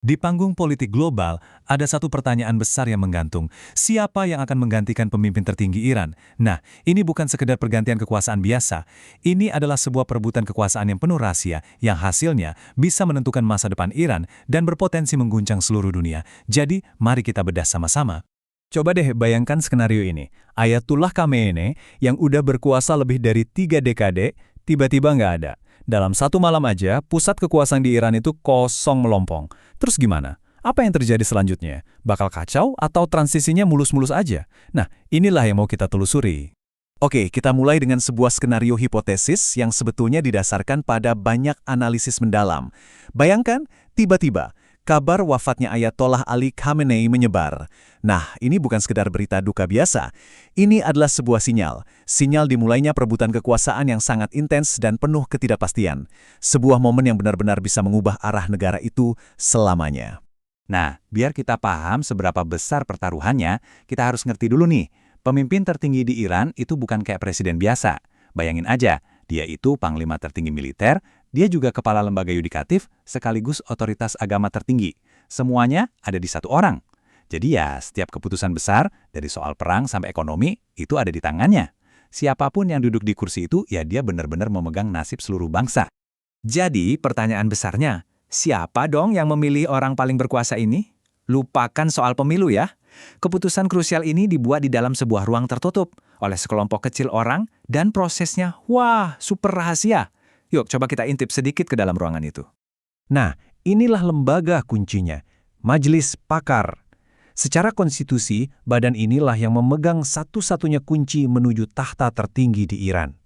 Di panggung politik global, ada satu pertanyaan besar yang menggantung. Siapa yang akan menggantikan pemimpin tertinggi Iran? Nah, ini bukan sekedar pergantian kekuasaan biasa. Ini adalah sebuah perebutan kekuasaan yang penuh rahasia, yang hasilnya bisa menentukan masa depan Iran dan berpotensi mengguncang seluruh dunia. Jadi, mari kita bedah sama-sama. Coba deh bayangkan skenario ini. Ayatullah Khamenei yang udah berkuasa lebih dari 3 dekade, tiba-tiba nggak ada. Dalam satu malam aja, pusat kekuasaan di Iran itu kosong melompong. Terus gimana? Apa yang terjadi selanjutnya? Bakal kacau atau transisinya mulus-mulus aja? Nah, inilah yang mau kita telusuri. Oke, kita mulai dengan sebuah skenario hipotesis yang sebetulnya didasarkan pada banyak analisis mendalam. Bayangkan, tiba-tiba, kabar wafatnya Ayatollah Ali Khamenei menyebar. Nah, ini bukan sekedar berita duka biasa. Ini adalah sebuah sinyal. Sinyal dimulainya perebutan kekuasaan yang sangat intens dan penuh ketidakpastian. Sebuah momen yang benar-benar bisa mengubah arah negara itu selamanya. Nah, biar kita paham seberapa besar pertaruhannya, kita harus ngerti dulu nih, pemimpin tertinggi di Iran itu bukan kayak presiden biasa. Bayangin aja, dia itu panglima tertinggi militer, dia juga kepala lembaga yudikatif, sekaligus otoritas agama tertinggi. Semuanya ada di satu orang. Jadi ya, setiap keputusan besar, dari soal perang sampai ekonomi, itu ada di tangannya. Siapapun yang duduk di kursi itu, ya dia benar-benar memegang nasib seluruh bangsa. Jadi, pertanyaan besarnya, siapa dong yang memilih orang paling berkuasa ini? Lupakan soal pemilu ya. Keputusan krusial ini dibuat di dalam sebuah ruang tertutup oleh sekelompok kecil orang dan prosesnya, wah, super rahasia. Yuk, coba kita intip sedikit ke dalam ruangan itu. Nah, inilah lembaga kuncinya, Majelis Pakar. Secara konstitusi, badan inilah yang memegang satu-satunya kunci menuju tahta tertinggi di Iran.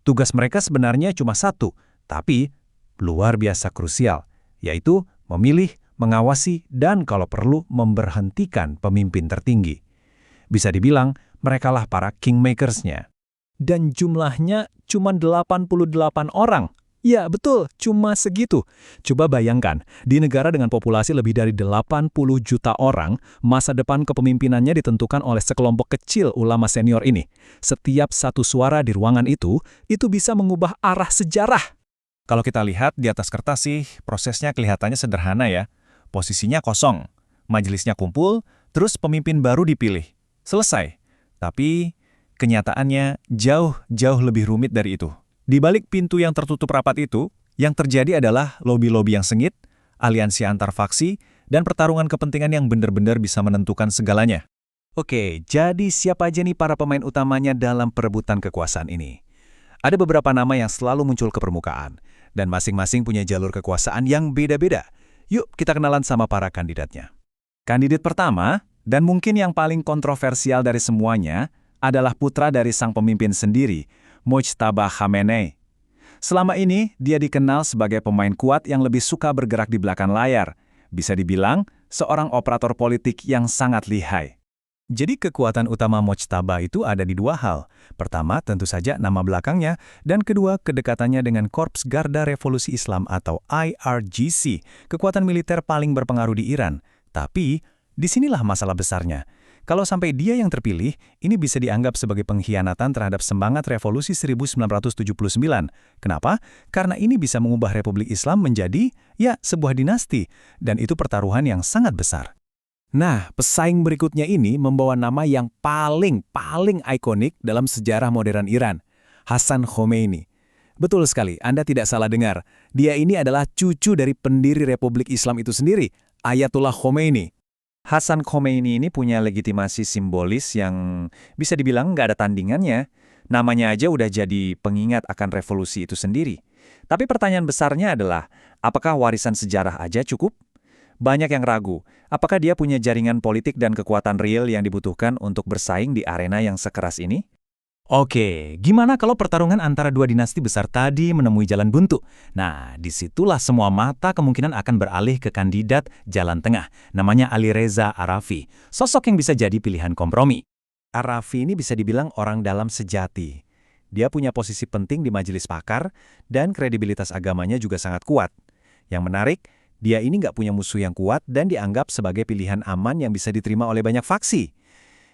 Tugas mereka sebenarnya cuma satu, tapi luar biasa krusial, yaitu memilih, mengawasi, dan kalau perlu memberhentikan pemimpin tertinggi. Bisa dibilang, merekalah para kingmakers-nya. Dan jumlahnya cuma 88 orang. Ya, betul, cuma segitu. Coba bayangkan, di negara dengan populasi lebih dari 80 juta orang, masa depan kepemimpinannya ditentukan oleh sekelompok kecil ulama senior ini. Setiap satu suara di ruangan itu bisa mengubah arah sejarah. Kalau kita lihat di atas kertas sih, prosesnya kelihatannya sederhana ya. Posisinya kosong, majelisnya kumpul, terus pemimpin baru dipilih. Selesai. Tapi kenyataannya jauh lebih rumit dari itu. Di balik pintu yang tertutup rapat itu, yang terjadi adalah lobi-lobi yang sengit, aliansi antar faksi, dan pertarungan kepentingan yang benar-benar bisa menentukan segalanya. Oke, jadi siapa aja nih para pemain utamanya dalam perebutan kekuasaan ini? Ada beberapa nama yang selalu muncul ke permukaan, dan masing-masing punya jalur kekuasaan yang beda-beda. Yuk, kita kenalan sama para kandidatnya. Kandidat pertama, dan mungkin yang paling kontroversial dari semuanya, adalah putra dari sang pemimpin sendiri, Mojtaba Khamenei. Selama ini, dia dikenal sebagai pemain kuat yang lebih suka bergerak di belakang layar. Bisa dibilang, seorang operator politik yang sangat lihai. Jadi kekuatan utama Mojtaba itu ada di dua hal. Pertama, tentu saja nama belakangnya, dan kedua, kedekatannya dengan Korps Garda Revolusi Islam atau IRGC, kekuatan militer paling berpengaruh di Iran. Tapi, disinilah masalah besarnya. Kalau sampai dia yang terpilih, ini bisa dianggap sebagai pengkhianatan terhadap semangat revolusi 1979. Kenapa? Karena ini bisa mengubah Republik Islam menjadi, ya, sebuah dinasti, dan itu pertaruhan yang sangat besar. Nah, pesaing berikutnya ini membawa nama yang paling ikonik dalam sejarah modern Iran, Hassan Khomeini. Betul sekali, Anda tidak salah dengar. Dia ini adalah cucu dari pendiri Republik Islam itu sendiri, Ayatullah Khomeini. Hassan Khomeini ini punya legitimasi simbolis yang bisa dibilang nggak ada tandingannya. Namanya aja udah jadi pengingat akan revolusi itu sendiri. Tapi pertanyaan besarnya adalah, apakah warisan sejarah aja cukup? Banyak yang ragu, apakah dia punya jaringan politik dan kekuatan real yang dibutuhkan untuk bersaing di arena yang sekeras ini? Oke, gimana kalau pertarungan antara dua dinasti besar tadi menemui jalan buntu? Nah, disitulah semua mata kemungkinan akan beralih ke kandidat jalan tengah, namanya Alireza Arafi, sosok yang bisa jadi pilihan kompromi. Arafi ini bisa dibilang orang dalam sejati. Dia punya posisi penting di majelis pakar, dan kredibilitas agamanya juga sangat kuat. Yang menarik, dia ini nggak punya musuh yang kuat dan dianggap sebagai pilihan aman yang bisa diterima oleh banyak faksi.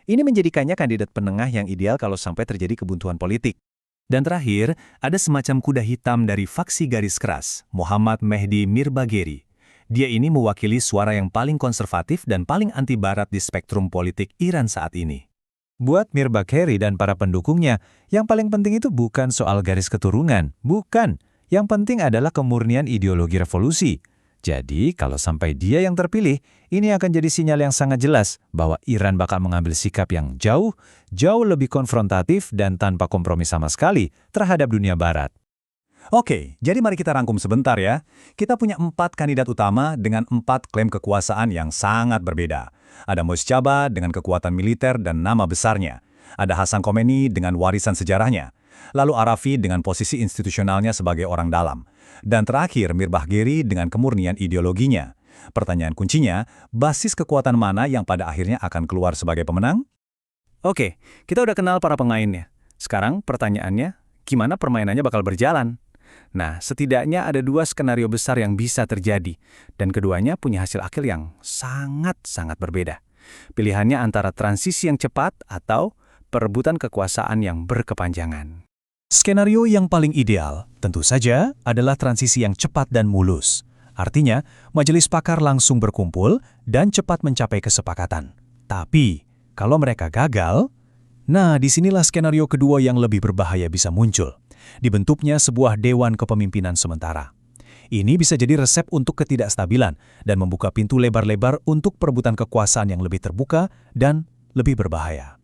Ini menjadikannya kandidat penengah yang ideal kalau sampai terjadi kebuntuan politik. Dan terakhir, ada semacam kuda hitam dari faksi garis keras, Muhammad Mehdi Mirbagheri. Dia ini mewakili suara yang paling konservatif dan paling anti-barat di spektrum politik Iran saat ini. Buat Mir Bagheri dan para pendukungnya, yang paling penting itu bukan soal garis keturunan, bukan. Yang penting adalah kemurnian ideologi revolusi. Jadi, kalau sampai dia yang terpilih, ini akan jadi sinyal yang sangat jelas bahwa Iran bakal mengambil sikap yang jauh lebih konfrontatif dan tanpa kompromi sama sekali terhadap dunia barat. Oke, jadi mari kita rangkum sebentar ya. Kita punya 4 kandidat utama dengan 4 klaim kekuasaan yang sangat berbeda. Ada Mojtaba dengan kekuatan militer dan nama besarnya. Ada Hasan Khomeini dengan warisan sejarahnya. Lalu Arafi dengan posisi institusionalnya sebagai orang dalam. Dan terakhir Mir Bagheri dengan kemurnian ideologinya. Pertanyaan kuncinya, basis kekuatan mana yang pada akhirnya akan keluar sebagai pemenang? Oke, kita udah kenal para pemainnya. Sekarang pertanyaannya, gimana permainannya bakal berjalan? Nah, setidaknya ada 2 skenario besar yang bisa terjadi, dan keduanya punya hasil akhir yang sangat-sangat berbeda. Pilihannya antara transisi yang cepat atau perebutan kekuasaan yang berkepanjangan. Skenario yang paling ideal, tentu saja, adalah transisi yang cepat dan mulus. Artinya, majelis pakar langsung berkumpul dan cepat mencapai kesepakatan. Tapi, kalau mereka gagal, nah disinilah skenario kedua yang lebih berbahaya bisa muncul. Dibentuknya sebuah dewan kepemimpinan sementara. Ini bisa jadi resep untuk ketidakstabilan dan membuka pintu lebar-lebar untuk perebutan kekuasaan yang lebih terbuka dan lebih berbahaya.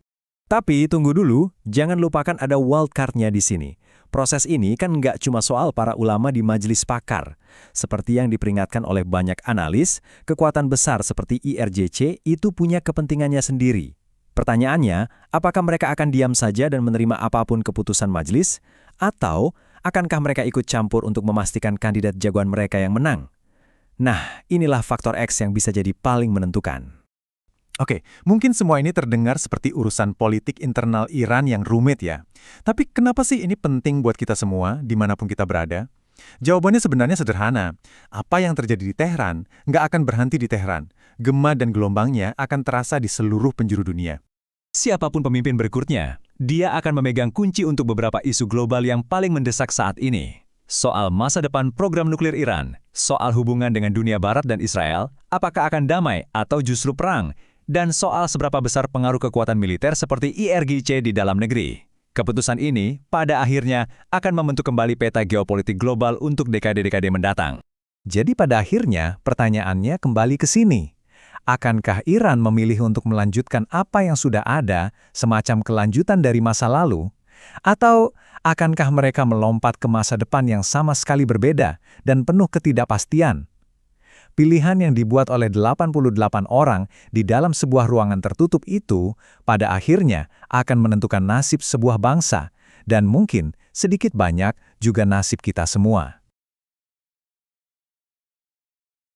Tapi tunggu dulu, jangan lupakan ada wildcard-nya di sini. Proses ini kan nggak cuma soal para ulama di majelis pakar. Seperti yang diperingatkan oleh banyak analis, kekuatan besar seperti IRGC itu punya kepentingannya sendiri. Pertanyaannya, apakah mereka akan diam saja dan menerima apapun keputusan majelis? Atau akankah mereka ikut campur untuk memastikan kandidat jagoan mereka yang menang? Nah, inilah faktor X yang bisa jadi paling menentukan. Oke, mungkin semua ini terdengar seperti urusan politik internal Iran yang rumit ya. Tapi kenapa sih ini penting buat kita semua, dimanapun kita berada? Jawabannya sebenarnya sederhana. Apa yang terjadi di Teheran nggak akan berhenti di Teheran. Gema dan gelombangnya akan terasa di seluruh penjuru dunia. Siapapun pemimpin berikutnya, dia akan memegang kunci untuk beberapa isu global yang paling mendesak saat ini. Soal masa depan program nuklir Iran, soal hubungan dengan dunia barat dan Israel, apakah akan damai atau justru perang, dan soal seberapa besar pengaruh kekuatan militer seperti IRGC di dalam negeri. Keputusan ini, pada akhirnya, akan membentuk kembali peta geopolitik global untuk dekade-dekade mendatang. Jadi pada akhirnya, pertanyaannya kembali ke sini. Akankah Iran memilih untuk melanjutkan apa yang sudah ada, semacam kelanjutan dari masa lalu? Atau akankah mereka melompat ke masa depan yang sama sekali berbeda dan penuh ketidakpastian? Pilihan yang dibuat oleh 88 orang di dalam sebuah ruangan tertutup itu, pada akhirnya akan menentukan nasib sebuah bangsa, dan mungkin sedikit banyak juga nasib kita semua.